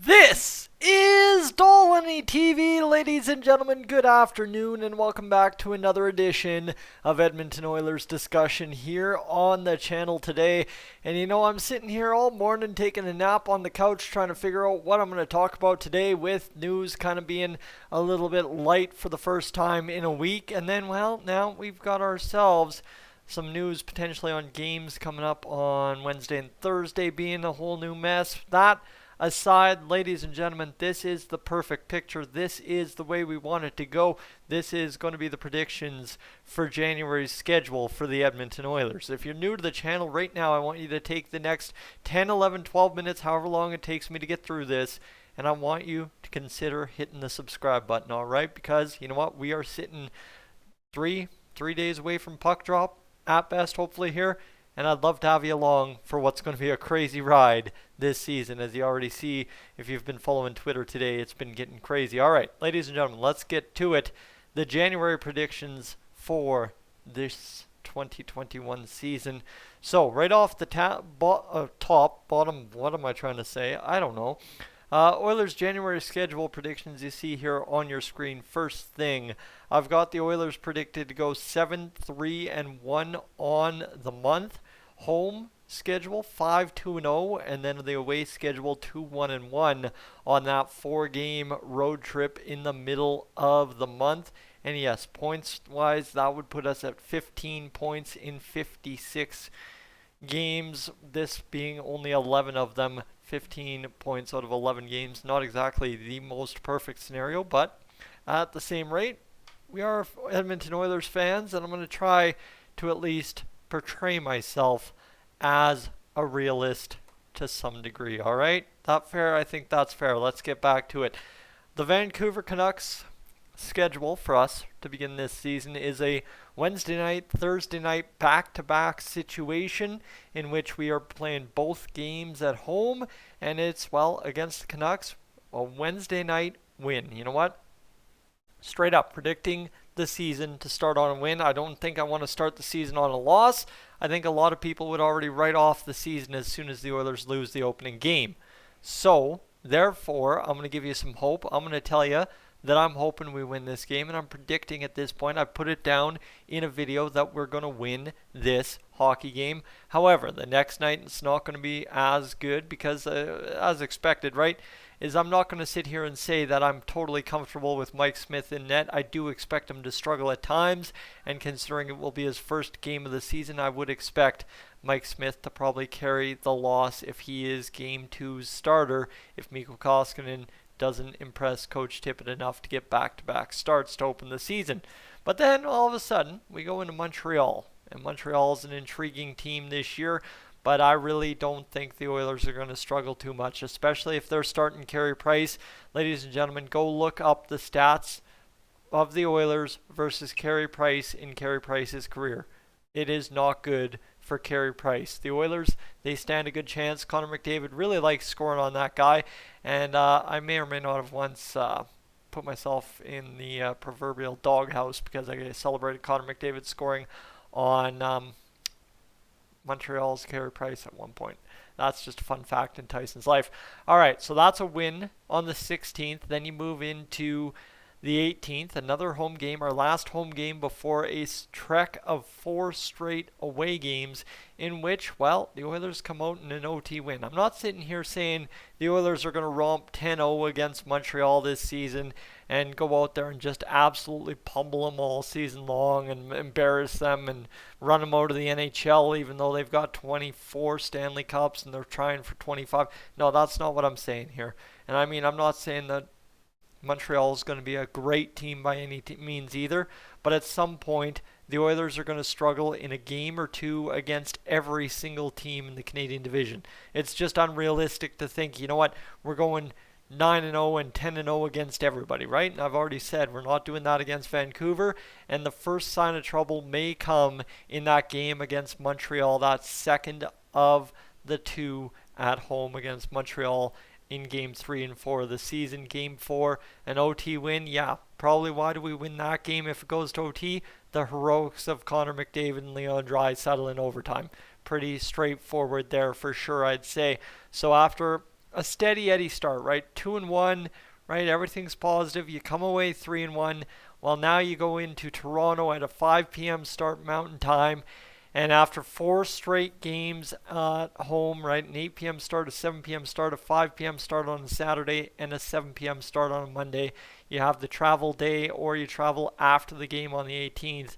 This is Dolynny TV, ladies and gentlemen. Good afternoon, and welcome back to another edition of Edmonton Oilers discussion here on the channel today. And I'm sitting here all morning taking a nap on the couch trying to figure out what I'm going to talk about today, with news kind of being a little bit light for the first time in a week. And then, now we've got ourselves some news potentially on games coming up on Wednesday and Thursday being a whole new mess. That aside, ladies and gentlemen, this is the perfect picture. This is the way we want it to go. This is going to be the predictions for January's schedule for the Edmonton Oilers. If you're new to the channel right now, I want you to take the next 10, 11, 12 minutes, however long it takes me to get through this, and I want you to consider hitting the subscribe button, all right? Because you know what? We are sitting three days away from puck drop at best, hopefully here. And I'd love to have you along for what's going to be a crazy ride this season. As you already see, if you've been following Twitter today, it's been getting crazy. All right, ladies and gentlemen, let's get to it. The January predictions for this 2021 season. So right off the bottom, what am I trying to say? I don't know. Oilers January schedule predictions you see here on your screen. First thing, I've got the Oilers predicted to go 7-3-1 on the month. Home schedule 5-2-0, and then the away schedule 2-1-1 on that 4-game road trip in the middle of the month. And yes, points wise, that would put us at 15 points in 56 games, this being only 11 of them. 15 points out of 11 games. Not exactly the most perfect scenario, but at the same rate, we are Edmonton Oilers fans, and I'm going to try to at least portray myself as a realist to some degree. All right? That fair? I think that's fair. Let's get back to it. The Vancouver Canucks schedule for us to begin this season is a Wednesday night, Thursday night back-to-back situation in which we are playing both games at home, and it's, against the Canucks, a Wednesday night win. You know what? Straight up predicting the season to start on a win. I don't think I want to start the season on a loss. I think a lot of people would already write off the season as soon as the Oilers lose the opening game. So, therefore, I'm going to give you some hope. I'm going to tell you that I'm hoping we win this game, and I'm predicting at this point, I put it down in a video, that we're going to win this hockey game. However, the next night it's not going to be as good because, as expected, right, is I'm not going to sit here and say that I'm totally comfortable with Mike Smith in net. I do expect him to struggle at times, and considering it will be his first game of the season, I would expect Mike Smith to probably carry the loss if he is Game 2's starter, if Mikko Koskinen doesn't impress Coach Tippett enough to get back-to-back starts to open the season. But then, all of a sudden, we go into Montreal. And Montreal is an intriguing team this year, but I really don't think the Oilers are going to struggle too much, especially if they're starting Carey Price. Ladies and gentlemen, go look up the stats of the Oilers versus Carey Price in Carey Price's career. It is not good for Carey Price. The Oilers, they stand a good chance. Connor McDavid really likes scoring on that guy, and I may or may not have once put myself in the proverbial doghouse because I celebrated Connor McDavid scoring on Montreal's Carey Price at one point. That's just a fun fact in Tyson's life. All right, so that's a win on the 16th. Then you move into the 18th, another home game, our last home game before a trek of 4 straight away games in which, the Oilers come out in an OT win. I'm not sitting here saying the Oilers are going to romp 10-0 against Montreal this season and go out there and just absolutely pummel them all season long and embarrass them and run them out of the NHL, even though they've got 24 Stanley Cups and they're trying for 25. No, that's not what I'm saying here. And I mean, I'm not saying that Montreal is going to be a great team by any means either, but at some point the Oilers are going to struggle in a game or two against every single team in the Canadian division. It's just unrealistic to think, you know what, we're going 9-0 and 10-0 against everybody, right? And I've already said we're not doing that against Vancouver, and the first sign of trouble may come in that game against Montreal, that second of the two at home against Montreal in Game 3 and 4 of the season. Game 4, an OT win. Yeah, probably why do we win that game if it goes to OT? The heroics of Connor McDavid and Leon Draisaitl in overtime. Pretty straightforward there for sure, I'd say. So after a steady Eddie start, right? 2-1, right? Everything's positive. You come away 3-1. Well, now you go into Toronto at a 5 p.m. start Mountain Time. And after 4 straight games at home, right, an 8 p.m. start, a 7 p.m. start, a 5 p.m. start on a Saturday, and a 7 p.m. start on a Monday, you have the travel day, or you travel after the game on the 18th.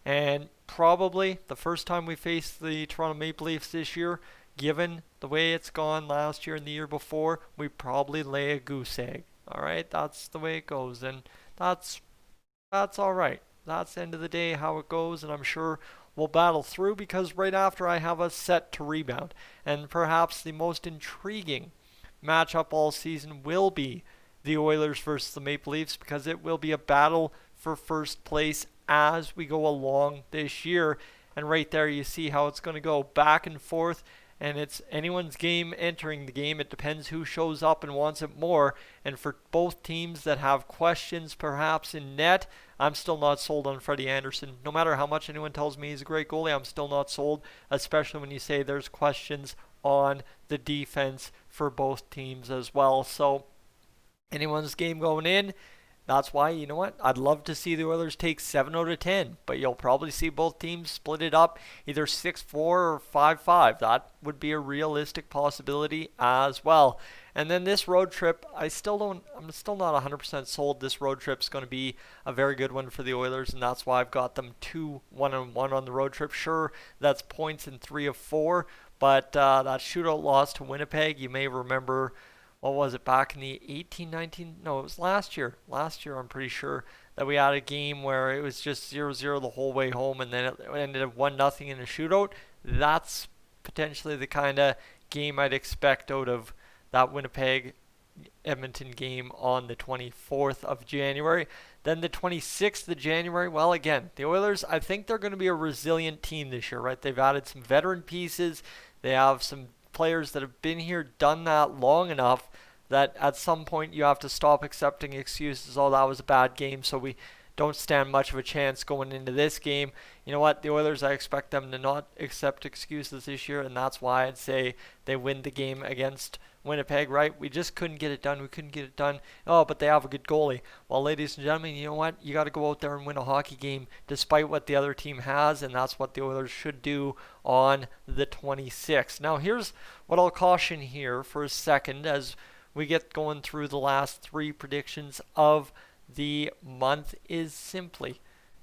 And probably the first time we face the Toronto Maple Leafs this year, given the way it's gone last year and the year before, we probably lay a goose egg. All right, that's the way it goes, and that's all right. That's the end of the day how it goes, and I'm sure we'll battle through, because right after I have us set to rebound. And perhaps the most intriguing matchup all season will be the Oilers versus the Maple Leafs, because it will be a battle for first place as we go along this year. And right there you see how it's going to go back and forth, and it's anyone's game entering the game. It depends who shows up and wants it more. And for both teams that have questions perhaps in net, I'm still not sold on Freddie Anderson. No matter how much anyone tells me he's a great goalie, I'm still not sold, especially when you say there's questions on the defense for both teams as well. So anyone's game going in. That's why, you know what, I'd love to see the Oilers take 7 out of 10, but you'll probably see both teams split it up either 6-4 or 5-5. That would be a realistic possibility as well. And then this road trip, I'm still not 100% sold. This road trip's going to be a very good one for the Oilers, and that's why I've got them 2-1-1 on the road trip. Sure, that's points in 3 of 4, but that shootout loss to Winnipeg, you may remember, what was it, back in the 18-19? No, it was last year. Last year, I'm pretty sure, that we had a game where it was just 0-0 the whole way home, and then it ended up 1-0 in a shootout. That's potentially the kind of game I'd expect out of that Winnipeg-Edmonton game on the 24th of January. Then the 26th of January, well, again, the Oilers, I think they're going to be a resilient team this year, right? They've added some veteran pieces. They have some players that have been here, done that long enough that at some point you have to stop accepting excuses. Oh, that was a bad game, so we don't stand much of a chance going into this game. You know what? The Oilers, I expect them to not accept excuses this year, and that's why I'd say they win the game against Winnipeg, right? We just couldn't get it done. We couldn't get it done. Oh, but they have a good goalie. Well, ladies and gentlemen, you know what? You got to go out there and win a hockey game despite what the other team has, and that's what the Oilers should do on the 26th. Now, here's what I'll caution here for a second as we get going through the last 3 predictions of the month, is simply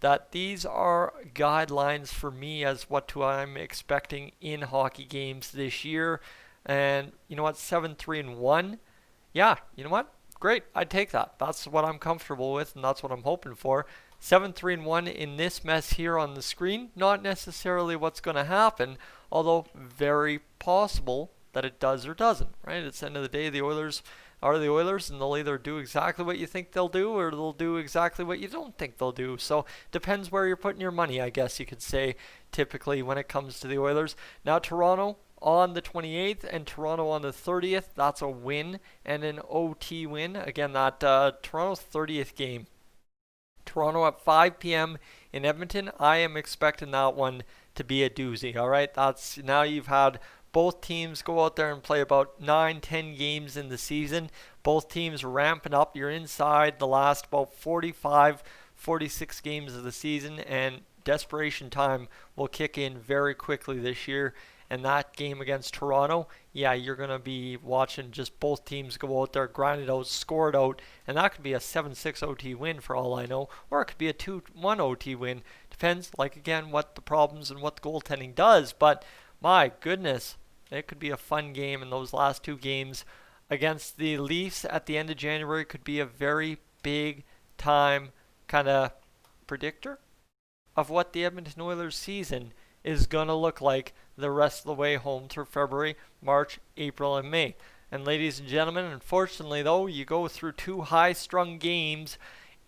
that these are guidelines for me as what I'm expecting in hockey games this year. And you know what, 7-3-1, yeah, you know what, great, I'd take that. That's what I'm comfortable with, and that's what I'm hoping for. 7-3-1 in this mess here on the screen, not necessarily what's going to happen, although very possible that it does or doesn't, right? At the end of the day, the Oilers are the Oilers, and they'll either do exactly what you think they'll do, or they'll do exactly what you don't think they'll do. So depends where you're putting your money, I guess you could say, typically when it comes to the Oilers. Now, Toronto on the 28th and Toronto on the 30th. That's a win and an OT win. Again, that Toronto's 30th game. Toronto at 5 p.m. in Edmonton. I am expecting that one to be a doozy. All right, that's now you've had both teams go out there and play about 9-10 games in the season. Both teams ramping up. You're inside the last about 45-46 games of the season, and desperation time will kick in very quickly this year. And that game against Toronto, yeah, you're going to be watching just both teams go out there, grind it out, score it out, and that could be a 7-6 OT win for all I know, or it could be a 2-1 OT win. Depends, like, again, what the problems and what the goaltending does, but my goodness, it could be a fun game, and those last 2 games against the Leafs at the end of January could be a very big time kind of predictor of what the Edmonton Oilers season is going to look like the rest of the way home through February, March, April, and May. And ladies and gentlemen, unfortunately though, you go through 2 high-strung games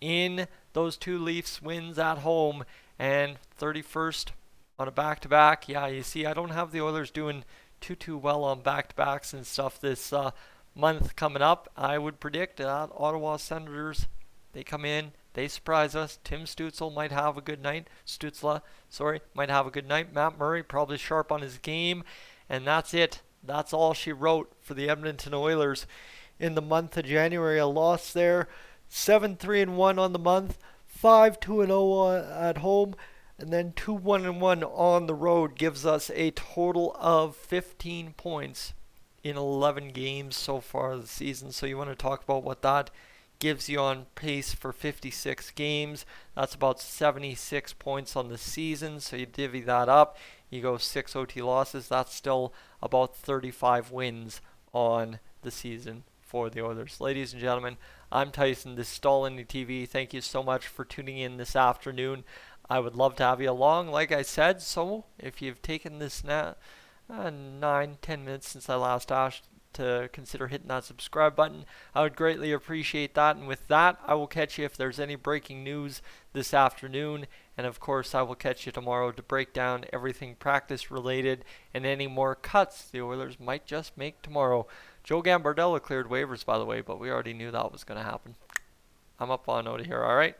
in those 2 Leafs wins at home, and 31st on a back-to-back. Yeah, you see, I don't have the Oilers doing too well on back-to-backs and stuff this month coming up. I would predict Ottawa Senators, they come in, they surprise us. Tim Stützle might have a good night. Might have a good night. Matt Murray probably sharp on his game. And that's it. That's all she wrote for the Edmonton Oilers in the month of January. A loss there, 7-3-1 on the month, 5-2-0 at home, and then 2-1-1 on the road gives us a total of 15 points in 11 games so far this season. So you want to talk about what that gives you on pace for 56 games. That's about 76 points on the season. So you divvy that up. You go 6 OT losses. That's still about 35 wins on the season for the Oilers. Ladies and gentlemen, I'm Tyson. This is Dolynny TV. Thank you so much for tuning in this afternoon. I would love to have you along, like I said. So if you've taken this 9-10 minutes since I last asked to consider hitting that subscribe button, I would greatly appreciate that. And with that, I will catch you if there's any breaking news this afternoon. And of course, I will catch you tomorrow to break down everything practice related and any more cuts the Oilers might just make tomorrow. Joe Gambardella cleared waivers, by the way, but we already knew that was going to happen. I'm up on out of here, all right?